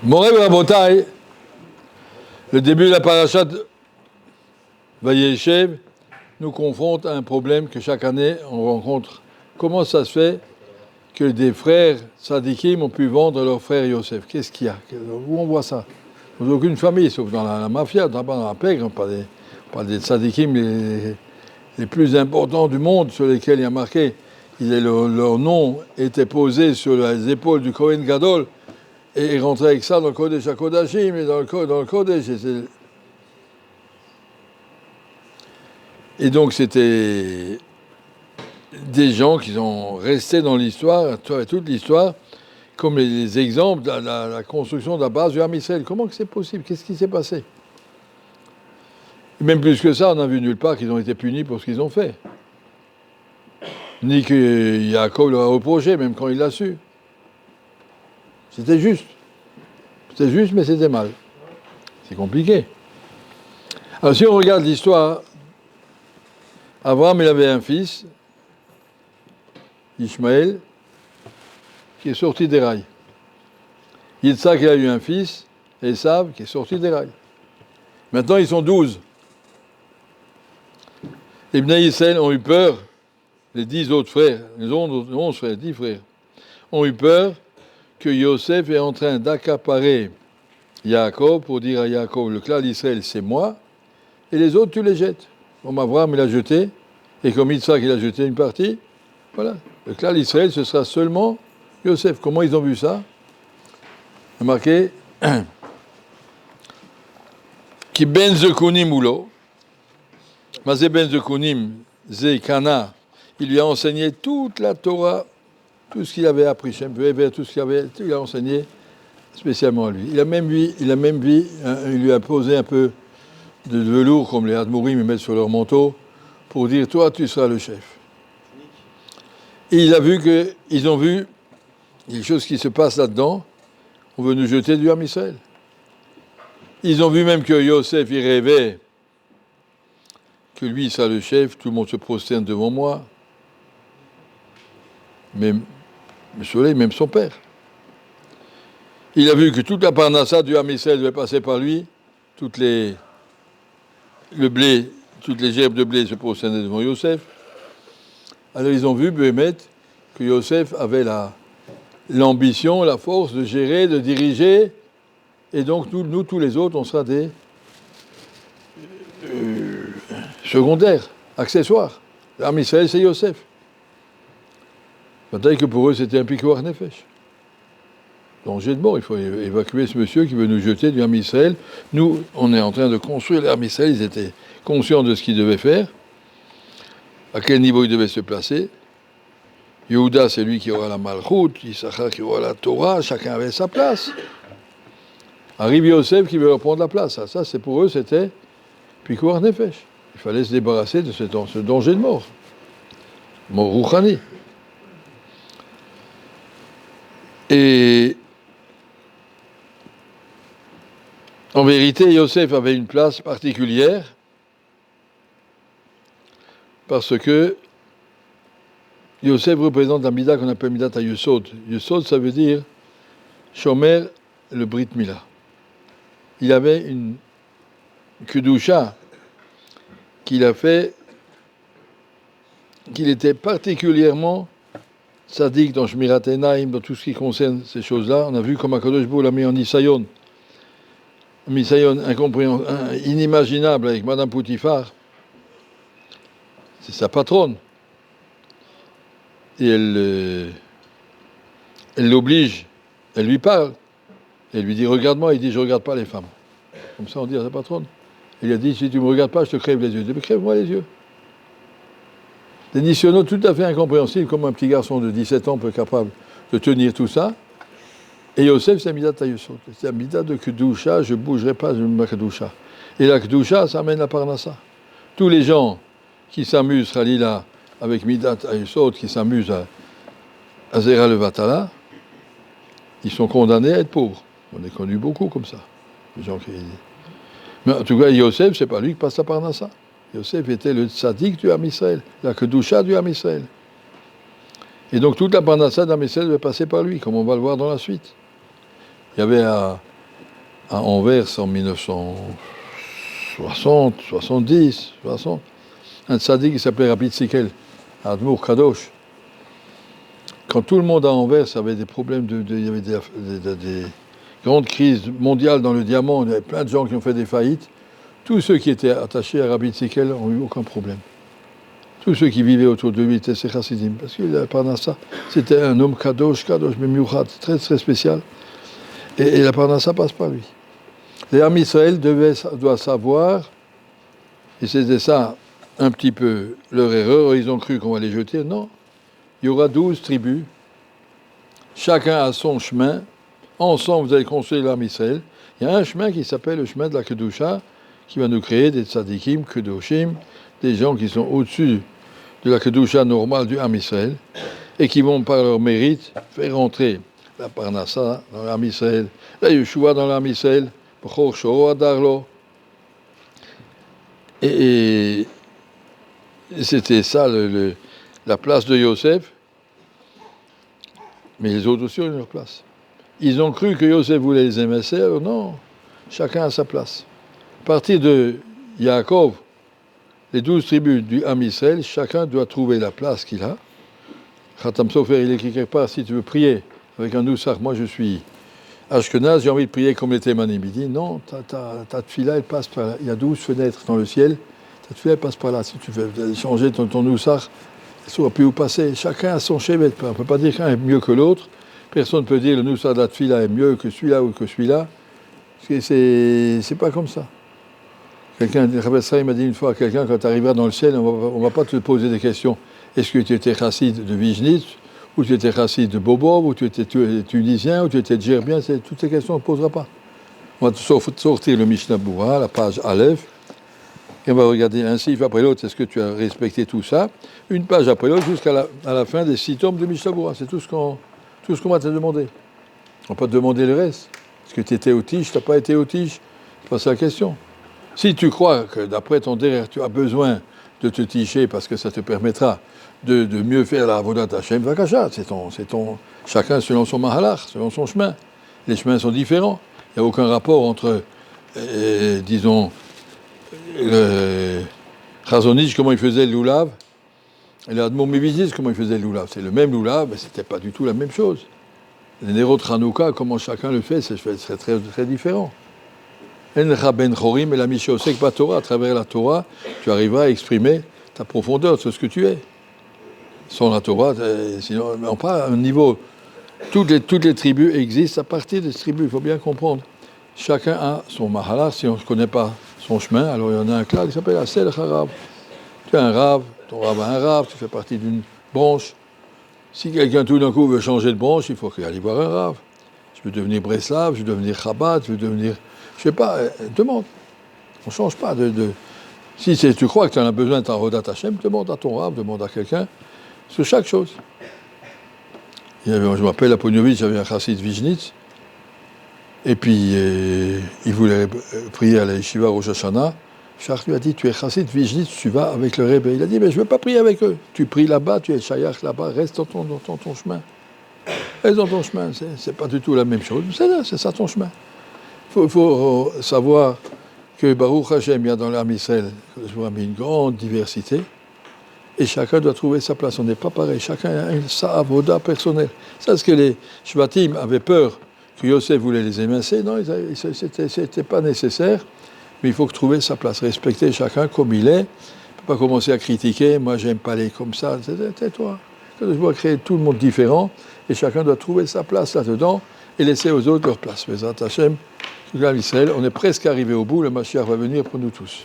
Moré Rabotai, le début de la parashat Vayeshev nous confronte à un problème que chaque année on rencontre. Comment ça se fait que des frères tzadikim ont pu vendre leur frère Yosef? Qu'est-ce qu'il y a? Où on voit ça? Dans aucune famille, sauf dans la mafia, dans la pègre, pas des tzadikim les plus importants du monde sur lesquels il y a marqué. Leur nom était posé sur les épaules du Kohen Gadol. Et il rentrait avec ça dans le Kodesh HaKodashim et dans le Kodesh. Et donc c'était des gens qui sont restés dans l'histoire, toute l'histoire, comme les exemples de la construction de la base du Ham Israël. Comment que c'est possible? Qu'est-ce qui s'est passé? Et même plus que ça, on n'a vu nulle part qu'ils ont été punis pour ce qu'ils ont fait. Ni que Yaakov leur a reproché, même quand il l'a su. C'était juste. C'était juste, mais c'était mal. C'est compliqué. Alors si on regarde l'histoire, Abraham, il avait un fils, Ishmaël, qui est sorti des rails. Yitzhak, il a eu un fils, Esav, qui est sorti des rails. Maintenant, ils sont 12. Les Bnei Israël ont eu peur, les 10 autres frères, les 11 frères, 10 frères, ont eu peur que Yosef est en train d'accaparer Yaakov pour dire à Yaakov, le clan d'Israël, c'est moi, et les autres, tu les jettes. Comme Abraham, il a jeté, et comme Yitzhak, il a jeté une partie, voilà. Le clan d'Israël, ce sera seulement Yosef. Comment ils ont vu ça? Il y a marqué Ki ben zekunim ulo. Mazé ben zekunim, ze kana. Il lui a enseigné toute la Torah, tout ce qu'il avait appris, tout ce qu'il avait, il a enseigné spécialement à lui. Il lui a posé un peu de velours, comme les Admourim mettent sur leur manteau, pour dire, toi, tu seras le chef. Et ils ont vu quelque chose qui se passe là-dedans. On veut nous jeter du Ham Israël. Ils ont vu même que Yosef, il rêvait que lui, il sera le chef, tout le monde se prosterne devant moi. Même le soleil, même son père. Il a vu que toute la parnassa du Ham Israël devait passer par lui, toutes les gerbes de blé se prosternaient devant Yosef. Alors ils ont vu, Béhémet, que Yosef avait l'ambition, la force de gérer, de diriger, et donc nous tous les autres, on sera des secondaires, accessoires. L'Am Israël, c'est Yosef. Peut-être que pour eux, c'était un pikuach nefesh. Danger de mort, il faut évacuer ce monsieur qui veut nous jeter du Ham Israël. Nous, on est en train de construire l'Am Israël, ils étaient conscients de ce qu'ils devaient faire, à quel niveau ils devaient se placer. Yehuda, c'est lui qui aura la Malchut, Issachar qui aura la Torah, chacun avait sa place. Arrive Yosef qui veut leur prendre la place. Ça c'est pour eux, c'était pikuach nefesh. Il fallait se débarrasser de ce danger de mort. Mort rouchani. Et en vérité, Yosef avait une place particulière parce que Yosef représente la Mida qu'on appelle Midat HaYesod. Yesod, ça veut dire Shomer le Brit Mila. Il avait une Kedusha qu'il a fait, qu'il était particulièrement tzaddik dans Shmirat Enaim, dans tout ce qui concerne ces choses-là. On a vu comme HaKadosh Baruch Hu l'a mis en Nisayon. Un Nisayon inimaginable avec Madame Poutifar. C'est sa patronne. Et elle l'oblige, elle lui parle. Elle lui dit, regarde-moi. Il dit, je ne regarde pas les femmes. Comme ça, on dit à sa patronne. Il a dit, si tu ne me regardes pas, je te crève les yeux. Il dit, crève-moi les yeux. Des nisyonos tout à fait incompréhensibles, comme un petit garçon de 17 ans peut être capable de tenir tout ça. Et Yosef, c'est Midat HaYesod. C'est un Midat de Kedusha, je ne bougerai pas de ma Kedusha. Et la Kedusha, ça amène la Parnassa. Tous les gens qui s'amusent, Khalila, avec Midat HaYesod, qui s'amusent à Zera le Vatala, ils sont condamnés à être pauvres. On a connu beaucoup comme ça. Les gens qui... Mais en tout cas, Yosef, c'est pas lui qui passe la Parnassa. Yosef était le tzaddik du Ham Israël, la Kedusha du Ham Israël. Et donc toute la Parnassa du Ham Israël devait passer par lui, comme on va le voir dans la suite. Il y avait à Anvers en 1960, 70, 60, un tzaddik qui s'appelait Rabbi Tzikel, Admour Kadosh. Quand tout le monde à Anvers avait des problèmes, il y avait des grandes crises mondiales dans le diamant, il y avait plein de gens qui ont fait des faillites, tous ceux qui étaient attachés à Rabbi Tzikel n'ont eu aucun problème. Tous ceux qui vivaient autour de lui étaient ses chassidim, parce qu'il la Parnassa, c'était un homme kadosh, Memiouchat, très très spécial, et la Parnassa passe par lui. Les Am Israël doivent savoir, et c'était ça un petit peu leur erreur, ils ont cru qu'on va les jeter, non. Il y aura 12 tribus, chacun a son chemin, ensemble vous allez construire l'Am Israël. Il y a un chemin qui s'appelle le chemin de la Kedusha, qui va nous créer des tzadikim, kedoshim, des gens qui sont au-dessus de la Kedusha normale du Am Israël, et qui vont par leur mérite faire rentrer la Parnassa dans l'Am Israël, la Yeshua dans l'Am Israël, B'chor Shoro Adarlo. Et c'était ça la place de Yosef, mais les autres aussi ont leur place. Ils ont cru que Yosef voulait les émincer, alors non, chacun a sa place. À partir de Yaakov, les 12 tribus du Am Israël, chacun doit trouver la place qu'il a. Khatam Sofer, il écrit quelque part, si tu veux prier avec un Nusach, moi je suis Ashkenaz, j'ai envie de prier comme les Thémanim. Il dit, non, ta tefila, elle passe par là. Il y a 12 fenêtres dans le ciel, ta tefila, elle passe par là. Si tu veux changer ton Nusach, elle ne saura plus où passer. Chacun a son chevet. On ne peut pas dire qu'un est mieux que l'autre. Personne ne peut dire le Nusach de la tefila est mieux que celui-là ou que celui-là. C'est pas comme ça. Quelqu'un, Rabbi Sraïm m'a dit une fois à quelqu'un, quand tu arriveras dans le ciel, on ne va pas te poser des questions. Est-ce que tu étais chassid de Vijnitz, ou tu étais chassid de Bobov, ou tu étais tunisien, ou tu étais djerbien, toutes ces questions on ne posera pas. On va te sortir le Mishnah Boura, la page Aleph, et on va regarder un chiffre après l'autre, est-ce que tu as respecté tout ça, une page après l'autre, jusqu'à la fin des 6 tomes de Mishnah Boura. C'est tout ce qu'on va te demander. On ne va pas te demander le reste. Est-ce que tu étais au tige, tu n'as pas été au tige? C'est pas ça la question. Si tu crois que d'après ton derrière, tu as besoin de te ticher parce que ça te permettra de mieux faire la Avodat Hashem, Vakasha, c'est ton, chacun selon son mahalach, selon son chemin. Les chemins sont différents. Il n'y a aucun rapport entre, disons, Chazonich, comment il faisait le loulav, et l'Admor Mivizis, comment il faisait le loulav. C'est le même loulav, mais ce n'était pas du tout la même chose. Les Nerot Hanouka, comment chacun le fait, c'est très, très différent. En ben chorim et la mishosek ba Torah, à travers la Torah, tu arriveras à exprimer ta profondeur sur ce que tu es. Sans la Torah, sinon, on pas un niveau. Toutes les tribus existent à partir des tribus, il faut bien comprendre. Chacun a son mahala, si on ne connaît pas son chemin, alors il y en a un clan qui s'appelle Asel Harav. Tu as un rave, ton rave a un rave, tu fais partie d'une branche. Si quelqu'un tout d'un coup veut changer de branche, il faut qu'il aille voir un rave. Je veux devenir Breslav, je veux devenir Chabad, je veux devenir. Je ne sais pas, demande. On ne change pas de. Si tu crois que tu en as besoin de ta Rodat Hashem, demande à ton rave, demande à quelqu'un sur chaque chose. Je m'appelle Aponiovitch, j'avais un chassid Vijnitz, et puis il voulait prier à la Yeshiva Rosh Hashanah. Charles lui a dit, tu es chassid Vijnitz, tu vas avec le Rebbe. Il a dit, mais je ne veux pas prier avec eux. Tu pries là-bas, tu es shayach là-bas, reste dans ton chemin. Reste dans ton chemin, c'est pas du tout la même chose. C'est ça ton chemin. Il faut savoir que Baruch Hashem, il y a dans l'Am Israël une grande diversité, et chacun doit trouver sa place. On n'est pas pareil, chacun a sa avoda personnelle. C'est ce que les Shvatim avaient peur que Yosef voulait les émincer. Non, c'était pas nécessaire, mais il faut trouver sa place, respecter chacun comme il est. On ne peut pas commencer à critiquer, moi j'aime pas les comme ça, tais-toi. Je dois créer tout le monde différent, et chacun doit trouver sa place là-dedans, et laisser aux autres leur place. Bezrat Hashem, Israël, on est presque arrivé au bout, le Mashiach va venir pour nous tous.